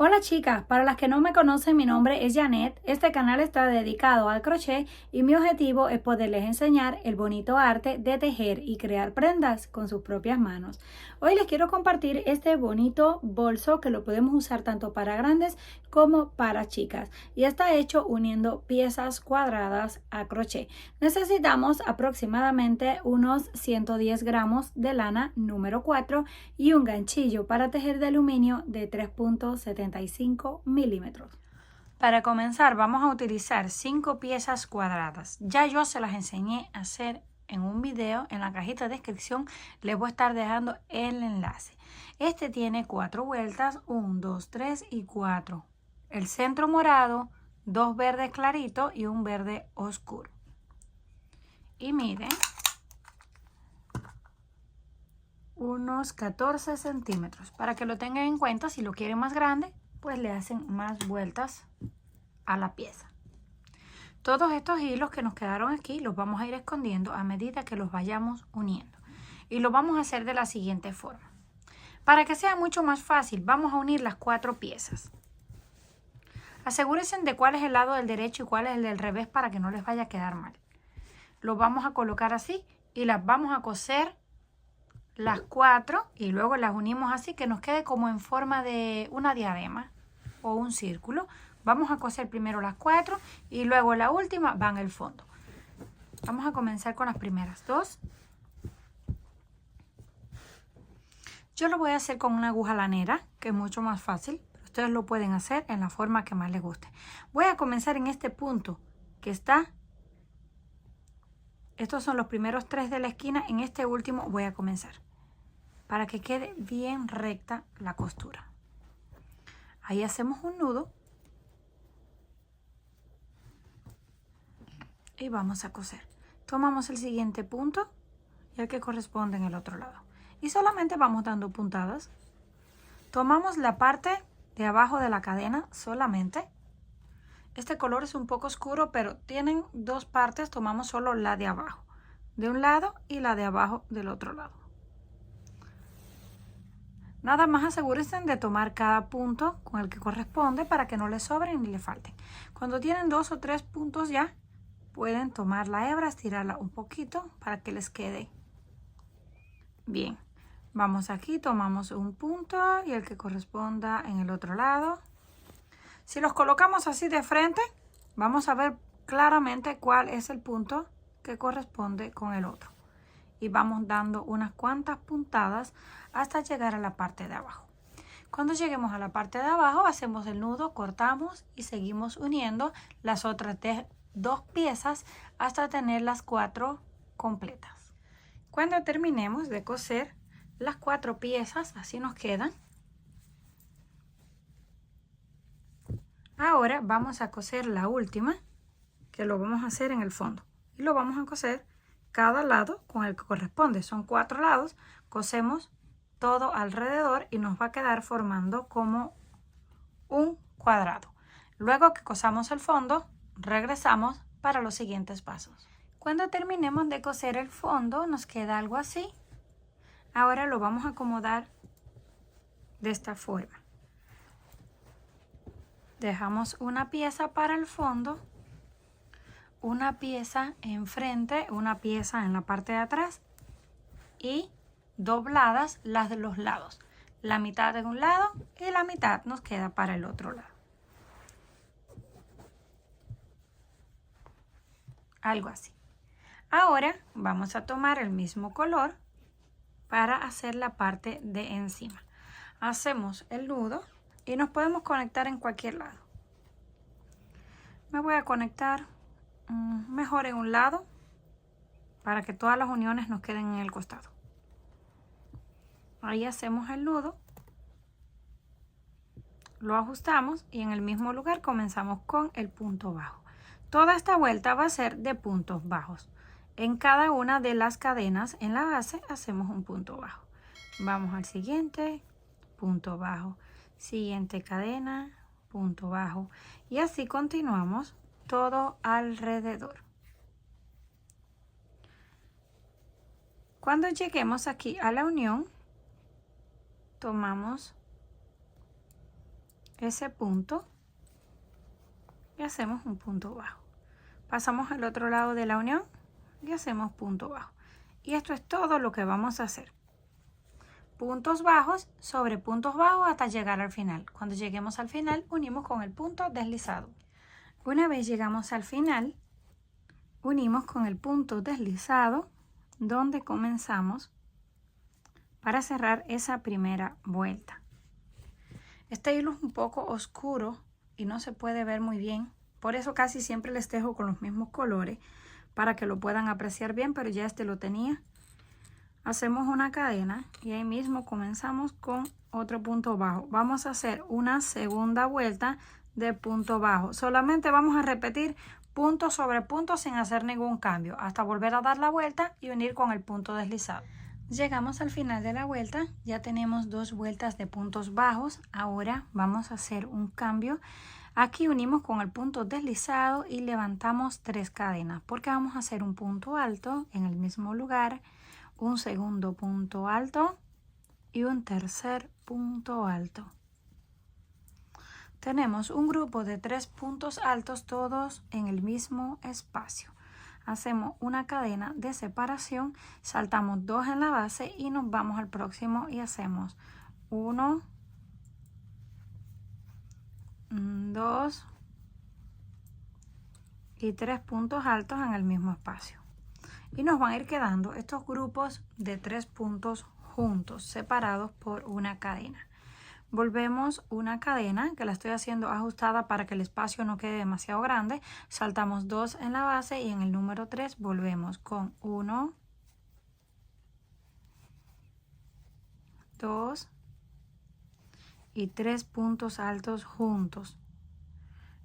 Hola chicas, para las que no me conocen, mi nombre es Janet. Este canal está dedicado al crochet y mi objetivo es poderles enseñar el bonito arte de tejer y crear prendas con sus propias manos. Hoy les quiero compartir este bonito bolso que lo podemos usar tanto para grandes como para chicas y está hecho uniendo piezas cuadradas a crochet. Necesitamos aproximadamente unos 110 gramos de lana número 4 y un ganchillo para tejer de aluminio de 3.75 milímetros. Para comenzar vamos a utilizar 5 piezas cuadradas. Ya yo se las enseñé a hacer en un video. En la cajita de descripción les voy a estar dejando el enlace. Este tiene 4 vueltas, 1, 2, 3 y 4. El centro morado, 2 verdes claritos y un verde oscuro. Y miren, unos 14 centímetros. Para que lo tengan en cuenta, si lo quieren más grande, pues le hacen más vueltas a la pieza. Todos estos hilos que nos quedaron aquí los vamos a ir escondiendo a medida que los vayamos uniendo. Y lo vamos a hacer de la siguiente forma. Para que sea mucho más fácil, vamos a unir las 4 piezas. Asegúrense de cuál es el lado del derecho y cuál es el del revés para que no les vaya a quedar mal. Lo vamos a colocar así y las vamos a coser las 4 y luego las unimos así que nos quede como en forma de una diadema o un círculo. Vamos a coser primero las 4 y luego la última va en el fondo. Vamos a comenzar con las primeras 2. Yo lo voy a hacer con una aguja lanera, que es mucho más fácil, pero ustedes lo pueden hacer en la forma que más les guste. Voy a comenzar en este punto que está. Estos son los primeros 3 de la esquina. En este último voy a comenzar para que quede bien recta la costura. Ahí hacemos un nudo y vamos a coser. Tomamos el siguiente punto y el que corresponde en el otro lado. Y solamente vamos dando puntadas. Tomamos la parte de abajo de la cadena solamente. Este color es un poco oscuro, pero tienen 2 partes. Tomamos solo la de abajo de un lado y la de abajo del otro lado. Nada más asegúrense de tomar cada punto con el que corresponde para que no les sobren ni le falten. Cuando tienen 2 o 3 puntos ya, pueden tomar la hebra, estirarla un poquito para que les quede bien. Vamos aquí, tomamos un punto y el que corresponda en el otro lado. Si los colocamos así de frente, vamos a ver claramente cuál es el punto que corresponde con el otro. Y vamos dando unas cuantas puntadas hasta llegar a la parte de abajo. Cuando lleguemos a la parte de abajo, hacemos el nudo, cortamos y seguimos uniendo las otras 2 piezas hasta tener las 4 completas. Cuando terminemos de coser las 4 piezas, así nos quedan. Ahora vamos a coser la última, que lo vamos a hacer en el fondo. Y lo vamos a coser cada lado con el que corresponde. Son 4 lados, cosemos todo alrededor y nos va a quedar formando como un cuadrado. Luego que cosamos el fondo, regresamos para los siguientes pasos. Cuando terminemos de coser el fondo, nos queda algo así. Ahora lo vamos a acomodar de esta forma. Dejamos una pieza para el fondo, una pieza enfrente, una pieza en la parte de atrás y dobladas las de los lados. La mitad de un lado y la mitad nos queda para el otro lado. Algo así. Ahora vamos a tomar el mismo color para hacer la parte de encima. Hacemos el nudo y nos podemos conectar en cualquier lado. Me voy a conectar mejor en un lado para que todas las uniones nos queden en el costado. Ahí hacemos el nudo, lo ajustamos y en el mismo lugar comenzamos con el punto bajo. Toda esta vuelta va a ser de puntos bajos. En cada una de las cadenas en la base hacemos un punto bajo. Vamos al siguiente, punto bajo, siguiente cadena, punto bajo y así continuamos todo alrededor. Cuando lleguemos aquí a la unión, tomamos ese punto y hacemos un punto bajo. Pasamos al otro lado de la unión y hacemos punto bajo. Y esto es todo lo que vamos a hacer. Puntos bajos sobre puntos bajos hasta llegar al final. Cuando lleguemos al final, unimos con el punto deslizado. Una vez llegamos al final, unimos con el punto deslizado donde comenzamos para cerrar esa primera vuelta. Este hilo es un poco oscuro y no se puede ver muy bien. Por eso casi siempre les dejo con los mismos colores para que lo puedan apreciar bien, pero ya este lo tenía. Hacemos una cadena y ahí mismo comenzamos con otro punto bajo. Vamos a hacer una segunda vuelta de punto bajo. Solamente vamos a repetir punto sobre punto sin hacer ningún cambio hasta volver a dar la vuelta y unir con el punto deslizado. Llegamos al final de la vuelta, ya tenemos 2 vueltas de puntos bajos. Ahora vamos a hacer un cambio. Aquí unimos con el punto deslizado y levantamos 3 cadenas porque vamos a hacer un punto alto en el mismo lugar, un segundo punto alto y un tercer punto alto. Tenemos un grupo de 3 puntos altos todos en el mismo espacio. Hacemos una cadena de separación, saltamos 2 en la base y nos vamos al próximo y hacemos 1, 2 y 3 puntos altos en el mismo espacio. Y nos van a ir quedando estos grupos de 3 puntos juntos, separados por una cadena. Volvemos una cadena que la estoy haciendo ajustada para que el espacio no quede demasiado grande. Saltamos 2 en la base y en el número 3 volvemos con 1, 2 y 3 puntos altos juntos.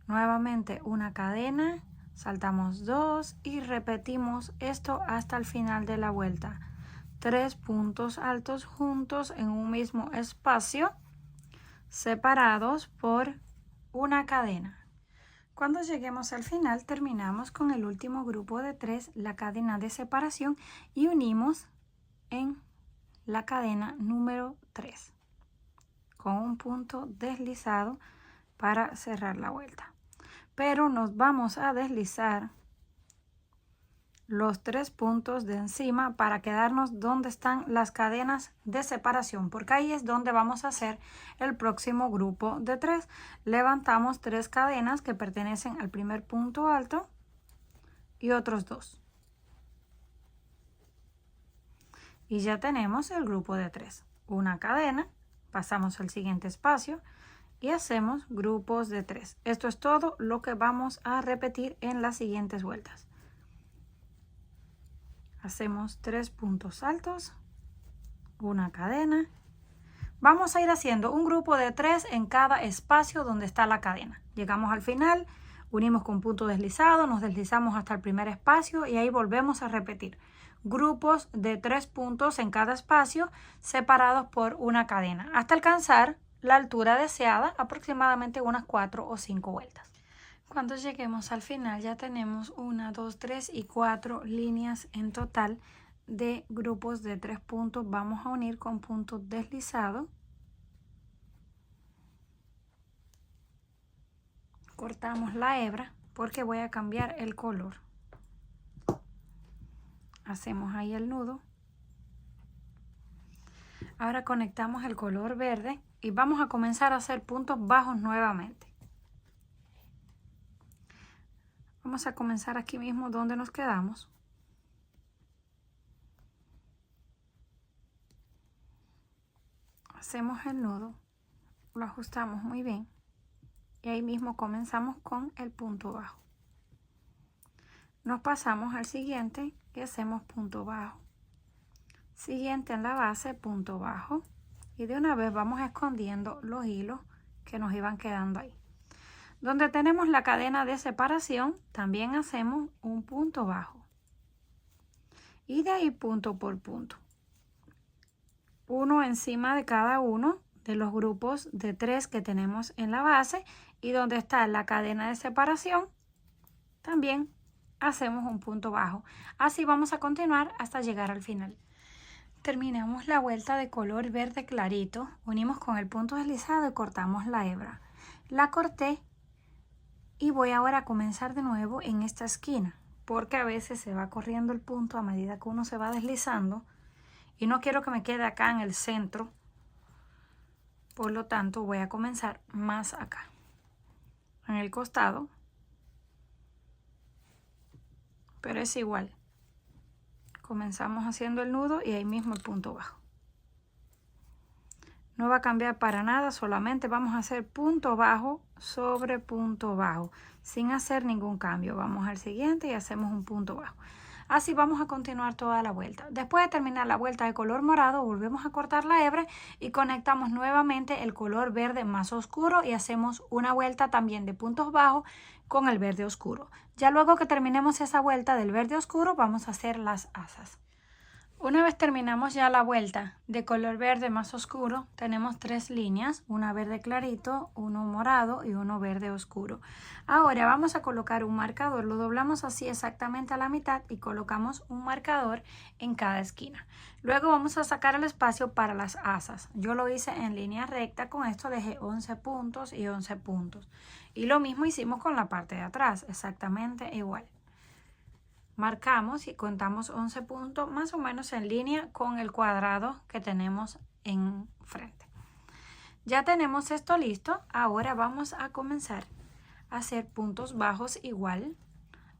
Nuevamente una cadena, saltamos 2 y repetimos esto hasta el final de la vuelta. 3 puntos altos juntos en un mismo espacio, separados por una cadena. Cuando lleguemos al final, terminamos con el último grupo de 3, la cadena de separación, y unimos en la cadena número 3 con un punto deslizado para cerrar la vuelta. Pero nos vamos a deslizar los 3 puntos de encima para quedarnos donde están las cadenas de separación, porque ahí es donde vamos a hacer el próximo grupo de 3. Levantamos 3 cadenas que pertenecen al primer punto alto y otros 2. Y ya tenemos el grupo de 3. Una cadena, pasamos al siguiente espacio y hacemos grupos de 3. Esto es todo lo que vamos a repetir en las siguientes vueltas. Hacemos 3 puntos altos, una cadena. Vamos a ir haciendo un grupo de 3 en cada espacio donde está la cadena. Llegamos al final, unimos con punto deslizado, nos deslizamos hasta el primer espacio y ahí volvemos a repetir. Grupos de 3 puntos en cada espacio separados por una cadena hasta alcanzar la altura deseada, aproximadamente unas 4 o 5 vueltas. Cuando lleguemos al final ya tenemos 1, 2, 3 y 4 líneas en total de grupos de 3 puntos. Vamos a unir con punto deslizado. Cortamos la hebra porque voy a cambiar el color. Hacemos ahí el nudo. Ahora conectamos el color verde y vamos a comenzar a hacer puntos bajos nuevamente. Vamos a comenzar aquí mismo donde nos quedamos. Hacemos el nudo, lo ajustamos muy bien y ahí mismo comenzamos con el punto bajo. Nos pasamos al siguiente y hacemos punto bajo. Siguiente en la base, punto bajo. Y de una vez vamos escondiendo los hilos que nos iban quedando ahí. Donde tenemos la cadena de separación, también hacemos un punto bajo. Y de ahí punto por punto. Uno encima de cada uno de los grupos de 3 que tenemos en la base. Y donde está la cadena de separación, también hacemos un punto bajo. Así vamos a continuar hasta llegar al final. Terminamos la vuelta de color verde clarito, unimos con el punto deslizado y cortamos la hebra. la corté y voy ahora a comenzar de nuevo en esta esquina, porque a veces se va corriendo el punto a medida que uno se va deslizando y no quiero que me quede acá en el centro, por lo tanto voy a comenzar más acá, en el costado, pero es igual. Comenzamos haciendo el nudo y ahí mismo el punto bajo. No va a cambiar para nada, solamente vamos a hacer punto bajo sobre punto bajo, sin hacer ningún cambio. Vamos al siguiente y hacemos un punto bajo. Así vamos a continuar toda la vuelta. Después de terminar la vuelta de color morado, volvemos a cortar la hebra y conectamos nuevamente el color verde más oscuro y hacemos una vuelta también de puntos bajos con el verde oscuro. Ya luego que terminemos esa vuelta del verde oscuro, vamos a hacer las asas. Una vez terminamos ya la vuelta de color verde más oscuro, tenemos 3 líneas, una verde clarito, uno morado y uno verde oscuro. Ahora vamos a colocar un marcador, lo doblamos así exactamente a la mitad y colocamos un marcador en cada esquina. Luego vamos a sacar el espacio para las asas. Yo lo hice en línea recta, con esto dejé 11 puntos y 11 puntos. Y lo mismo hicimos con la parte de atrás, exactamente igual. Marcamos y contamos 11 puntos más o menos en línea con el cuadrado que tenemos enfrente. Ya tenemos esto listo. Ahora vamos a comenzar a hacer puntos bajos igual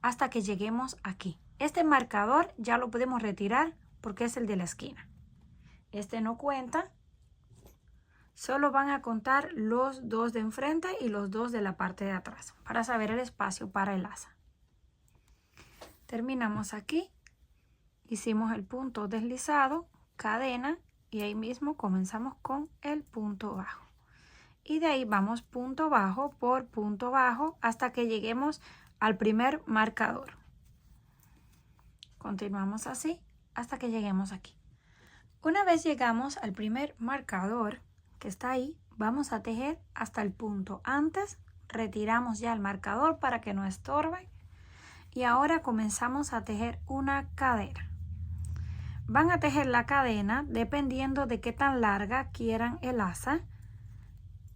hasta que lleguemos aquí. Este marcador ya lo podemos retirar porque es el de la esquina. Este no cuenta. Solo van a contar los dos de enfrente y los dos de la parte de atrás para saber el espacio para el asa. Terminamos aquí, hicimos el punto deslizado, cadena y ahí mismo comenzamos con el punto bajo. Y de ahí vamos punto bajo por punto bajo hasta que lleguemos al primer marcador. Continuamos así hasta que lleguemos aquí. Una vez llegamos al primer marcador que está ahí, vamos a tejer hasta el punto. Antes retiramos ya el marcador para que no estorbe. Y ahora comenzamos a tejer una cadena. Van a tejer la cadena dependiendo de qué tan larga quieran el asa.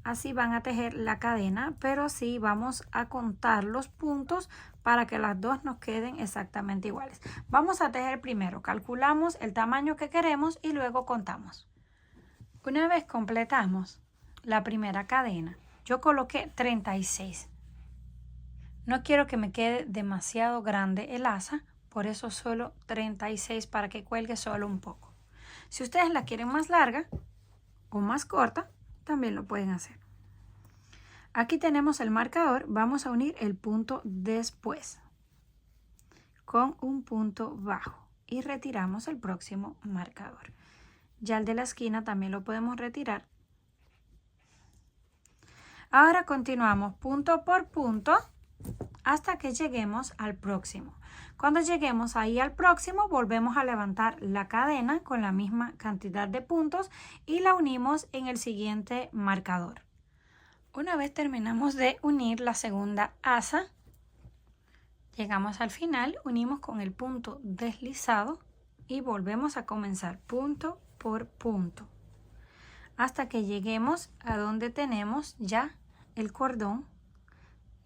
Así van a tejer la cadena, pero sí vamos a contar los puntos para que las dos nos queden exactamente iguales. Vamos a tejer primero, calculamos el tamaño que queremos y luego contamos. Una vez completamos la primera cadena, yo coloqué 36. No quiero que me quede demasiado grande el asa, por eso solo 36 para que cuelgue solo un poco. Si ustedes la quieren más larga o más corta, también lo pueden hacer. Aquí tenemos el marcador, vamos a unir el punto después con un punto bajo y retiramos el próximo marcador. Ya el de la esquina también lo podemos retirar. Ahora continuamos punto por punto hasta que lleguemos al próximo. Cuando lleguemos ahí al próximo, volvemos a levantar la cadena con la misma cantidad de puntos y la unimos en el siguiente marcador. Una vez terminamos de unir la segunda asa, llegamos al final, unimos con el punto deslizado y volvemos a comenzar punto por punto hasta que lleguemos a donde tenemos ya el cordón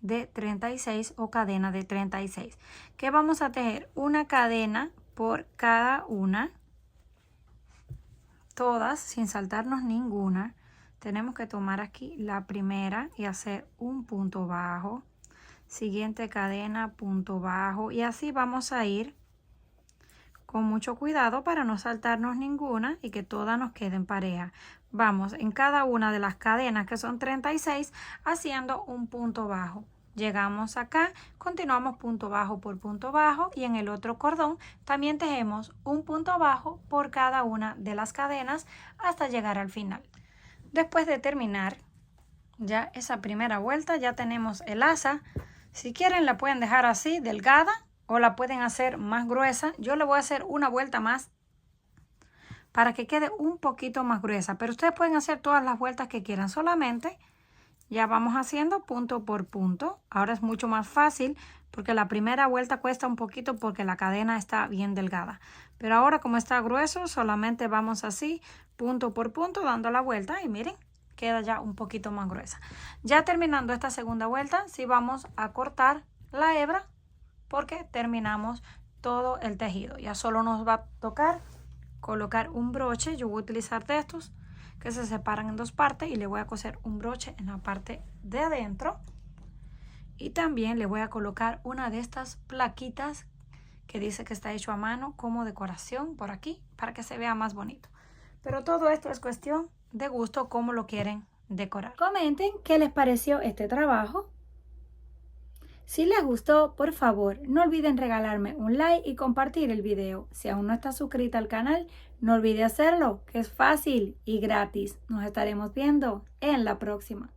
de 36 o cadena de 36. ¿Qué vamos a tejer? Una cadena por cada una, todas sin saltarnos ninguna. Tenemos que tomar aquí la primera y hacer un punto bajo, siguiente cadena, punto bajo, y así vamos a ir con mucho cuidado para no saltarnos ninguna y que todas nos queden pareja. Vamos en cada una de las cadenas, que son 36, haciendo un punto bajo. Llegamos acá, continuamos punto bajo por punto bajo y en el otro cordón también tejemos un punto bajo por cada una de las cadenas hasta llegar al final. Después de terminar ya esa primera vuelta, ya tenemos el asa. Si quieren la pueden dejar así, delgada, o la pueden hacer más gruesa. Yo le voy a hacer una vuelta más para que quede un poquito más gruesa, pero ustedes pueden hacer todas las vueltas que quieran, solamente ya vamos haciendo punto por punto. Ahora es mucho más fácil porque la primera vuelta cuesta un poquito porque la cadena está bien delgada. Pero ahora como está grueso, solamente vamos así, punto por punto, dando la vuelta y miren, queda ya un poquito más gruesa. Ya terminando esta segunda vuelta, sí vamos a cortar la hebra porque terminamos todo el tejido. Ya solo nos va a tocar colocar un broche. Yo voy a utilizar de estos que se separan en dos partes y le voy a coser un broche en la parte de adentro. Y también le voy a colocar una de estas plaquitas que dice que está hecho a mano como decoración por aquí para que se vea más bonito. Pero todo esto es cuestión de gusto, cómo lo quieren decorar. Comenten qué les pareció este trabajo. Si les gustó, por favor, no olviden regalarme un like y compartir el video. Si aún no estás suscrita al canal, no olvide hacerlo, que es fácil y gratis. Nos estaremos viendo en la próxima.